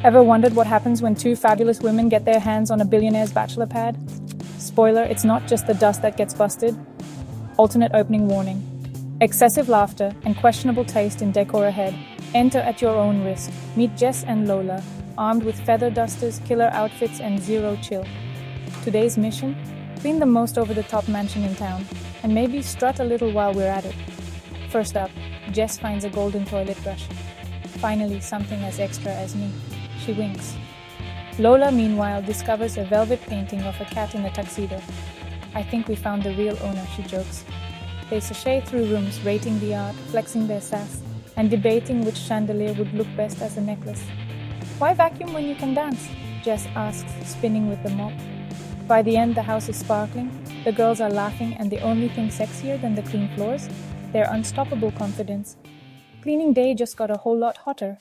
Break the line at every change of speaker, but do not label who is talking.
Ever wondered what happens when two fabulous women get their hands on a billionaire's bachelor pad? Spoiler, it's not just the dust that gets busted. Alternate opening warning. Excessive laughter and questionable taste in decor ahead. Enter at your own risk. Meet Jess and Lola, armed with feather dusters, killer outfits, and zero chill. Today's mission? Clean the most over-the-top mansion in town, and maybe strut a little while we're at it. First up, Jess finds a golden toilet brush. Finally, something as extra as me. She winks. Lola, meanwhile, discovers a velvet painting of a cat in a tuxedo. I think we found the real owner, she jokes. They sashay through rooms, rating the art, flexing their sass, and debating which chandelier would look best as a necklace. Why vacuum when you can dance? Jess asks, spinning with the mop. By the end, the house is sparkling, the girls are laughing, and the only thing sexier than the clean floors? Their unstoppable confidence. Cleaning day just got a whole lot hotter.